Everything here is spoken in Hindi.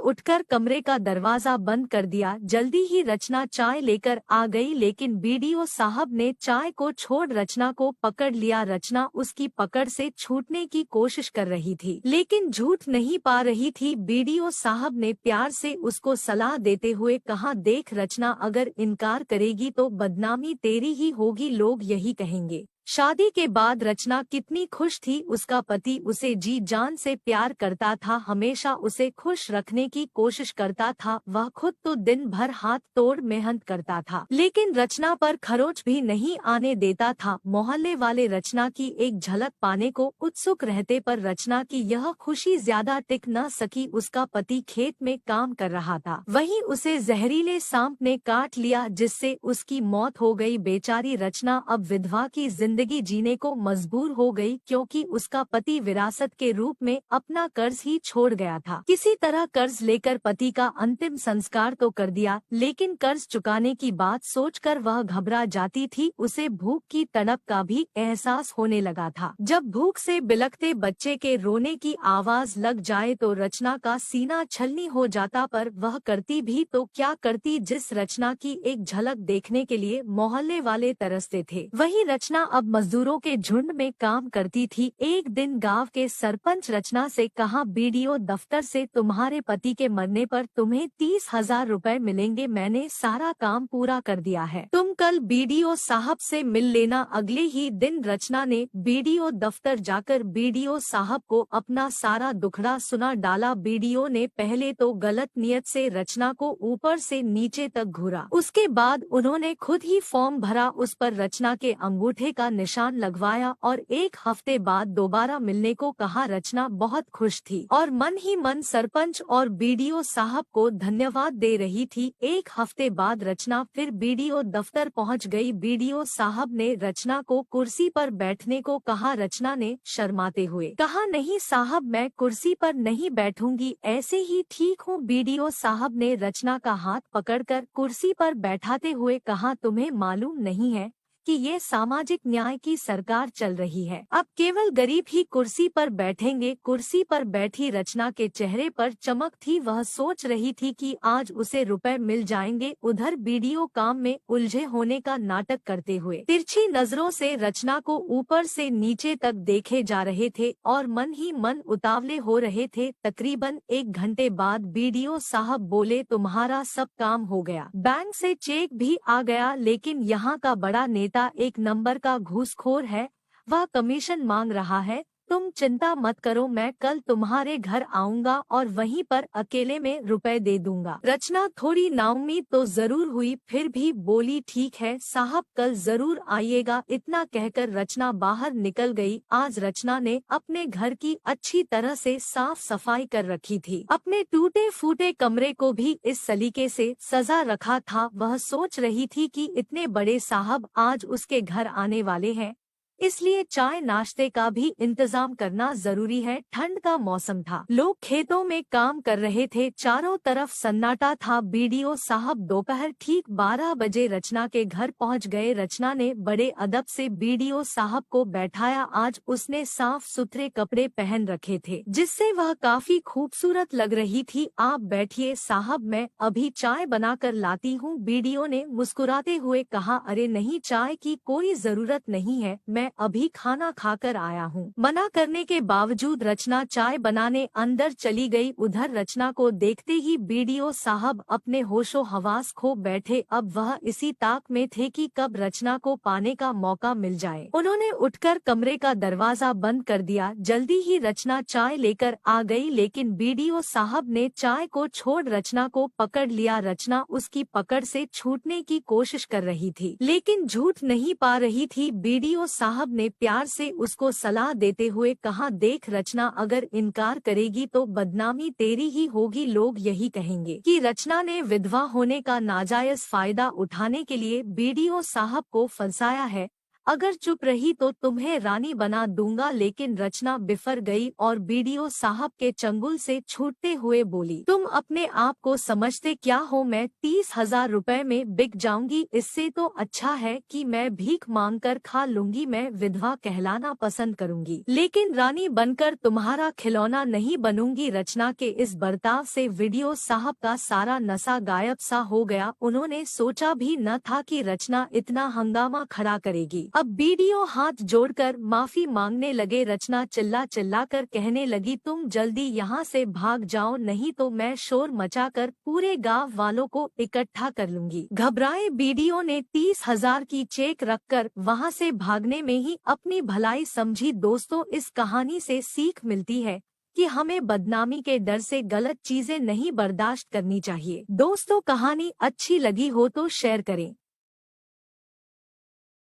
उठकर कमरे का दरवाजा बंद कर दिया। जल्दी ही रचना चाय लेकर आ गई, लेकिन बीडीओ साहब ने चाय को छोड़ रचना को पकड़ लिया। रचना उसकी पकड़ से छूटने की कोशिश कर रही थी, लेकिन झूठ नहीं पा रही थी। बीडीओ साहब ने प्यार से उसको सलाह देते हुए कहा, देख रचना, अगर इनकार करेगी तो बदनामी तेरी ही होगी, लोग यही कहेंगे। शादी के बाद रचना कितनी खुश थी। उसका पति उसे जी जान से प्यार करता था, हमेशा उसे खुश रखने की कोशिश करता था। वह खुद तो दिन भर हाथ तोड़ मेहनत करता था, लेकिन रचना पर खरोच भी नहीं आने देता था। मोहल्ले वाले रचना की एक झलक पाने को उत्सुक रहते, पर रचना की यह खुशी ज्यादा टिक न सकी। उसका पति खेत में काम कर रहा था, वहीं उसे जहरीले सांप ने काट लिया, जिससे उसकी मौत हो गई। बेचारी रचना अब विधवा की जिंदगी जीने को मजबूर हो गई, क्योंकि उसका पति विरासत के रूप में अपना कर्ज ही छोड़ गया था। किसी तरह कर्ज लेकर पति का अंतिम संस्कार तो कर दिया, लेकिन कर्ज चुकाने की बात सोचकर वह घबरा जाती थी। उसे भूख की तड़प का भी एहसास होने लगा था। जब भूख से बिलखते बच्चे के रोने की आवाज लग जाए तो रचना का सीना छलनी हो जाता, पर वह करती भी तो क्या करती। जिस रचना की एक झलक देखने के लिए मोहल्ले वाले तरसते थे, वही रचना अब मजदूरों के झुंड में काम करती थी। एक दिन गांव के सरपंच रचना से कहा, बीडीओ दफ्तर से तुम्हारे पति के मरने पर तुम्हें 30,000 रुपए मिलेंगे। मैंने सारा काम पूरा कर दिया है, तुम कल बीडीओ साहब से मिल लेना। अगले ही दिन रचना ने बीडीओ दफ्तर जाकर बीडीओ साहब को अपना सारा दुखड़ा सुना डाला। बीडीओ ने पहले तो गलत नियत से रचना को ऊपर से नीचे तक घूरा, उसके बाद उन्होंने खुद ही फॉर्म भरा, उस पर रचना के अंगूठे का निशान लगवाया और एक हफ्ते बाद दोबारा मिलने को कहा। रचना बहुत खुश थी और मन ही मन सरपंच और बीडीओ साहब को धन्यवाद दे रही थी। एक हफ्ते बाद रचना फिर बीडीओ दफ्तर पहुंच गई। बीडीओ साहब ने रचना को कुर्सी पर बैठने को कहा। रचना ने शर्माते हुए कहा, नहीं साहब, मैं कुर्सी पर नहीं बैठूंगी, ऐसे ही ठीक हूँ। बीडीओ साहब ने रचना का हाथ पकड़कर कुर्सी पर बैठाते हुए कहा, तुम्हें मालूम नहीं है कि ये सामाजिक न्याय की सरकार चल रही है, अब केवल गरीब ही कुर्सी पर बैठेंगे। कुर्सी पर बैठी रचना के चेहरे पर चमक थी, वह सोच रही थी कि आज उसे रुपए मिल जाएंगे। उधर बीडीओ काम में उलझे होने का नाटक करते हुए तिरछी नजरों से रचना को ऊपर से नीचे तक देखे जा रहे थे और मन ही मन उतावले हो रहे थे। तकरीबन 1 घंटे बाद बीडीओ साहब बोले, तुम्हारा सब काम हो गया, बैंक से चेक भी आ गया, लेकिन यहाँ का बड़ा नेता एक नंबर का घूसखोर है, वह कमीशन मांग रहा है। तुम चिंता मत करो, मैं कल तुम्हारे घर आऊंगा और वहीं पर अकेले में रुपए दे दूंगा। रचना थोड़ी नाउम्मीद तो जरूर हुई, फिर भी बोली, ठीक है साहब, कल जरूर आइएगा। इतना कहकर रचना बाहर निकल गई। आज रचना ने अपने घर की अच्छी तरह से साफ सफाई कर रखी थी, अपने टूटे फूटे कमरे को भी इस सलीके से सजा रखा था। वह सोच रही थी कि इतने बड़े साहब आज उसके घर आने वाले हैं, इसलिए चाय नाश्ते का भी इंतजाम करना जरूरी है। ठंड का मौसम था, लोग खेतों में काम कर रहे थे, चारों तरफ सन्नाटा था। बीडीओ साहब दोपहर ठीक 12 बजे रचना के घर पहुंच गए। रचना ने बड़े अदब से बीडीओ साहब को बैठाया। आज उसने साफ सुथरे कपड़े पहन रखे थे, जिससे वह काफी खूबसूरत लग रही थी। आप बैठिए साहब, मैं अभी चाय बनाकर लाती हूँ, बीडीओ ने मुस्कुराते हुए कहा। अरे नहीं, चाय की कोई जरूरत नहीं है, मैं अभी खाना खाकर आया हूँ। मना करने के बावजूद रचना चाय बनाने अंदर चली गई। उधर रचना को देखते ही बीडीओ साहब अपने होशो हवास खो बैठे। अब वह इसी ताक में थे कि कब रचना को पाने का मौका मिल जाए। उन्होंने उठकर कमरे का दरवाजा बंद कर दिया। जल्दी ही रचना चाय लेकर आ गई, लेकिन बीडीओ साहब ने चाय को छोड़ रचना को पकड़ लिया। रचना उसकी पकड़ से छूटने की कोशिश कर रही थी, लेकिन झूठ नहीं पा रही थी। बीडीओ साहब ने प्यार से उसको सलाह देते हुए कहा, देख रचना, अगर इनकार करेगी तो बदनामी तेरी ही होगी, लोग यही कहेंगे कि रचना ने विधवा होने का नाजायज फायदा उठाने के लिए बीडीओ साहब को फंसाया है। अगर चुप रही तो तुम्हें रानी बना दूंगा। लेकिन रचना बिफर गई और बीडीओ साहब के चंगुल से छूटते हुए बोली, तुम अपने आप को समझते क्या हो? मैं 30,000 रुपए में बिक जाऊंगी। इससे तो अच्छा है कि मैं भीख मांग कर खा लूंगी। मैं विधवा कहलाना पसंद करूंगी, लेकिन रानी बनकर तुम्हारा खिलौना नहीं बनूंगी। रचना के इस बर्ताव से बीडीओ साहब का सारा नशा गायब सा हो गया। उन्होंने सोचा भी न था कि रचना इतना हंगामा खड़ा करेगी। अब बीडीओ हाथ जोड़कर माफी मांगने लगे। रचना चिल्ला चिल्ला कर कहने लगी, तुम जल्दी यहाँ से भाग जाओ, नहीं तो मैं शोर मचाकर पूरे गांव वालों को इकट्ठा कर लूंगी। घबराए बीडीओ ने 30,000 की चेक रखकर वहाँ से भागने में ही अपनी भलाई समझी। दोस्तों, इस कहानी से सीख मिलती है कि हमें बदनामी के डर से गलत चीजें नहीं बर्दाश्त करनी चाहिए। दोस्तों, कहानी अच्छी लगी हो तो शेयर करें।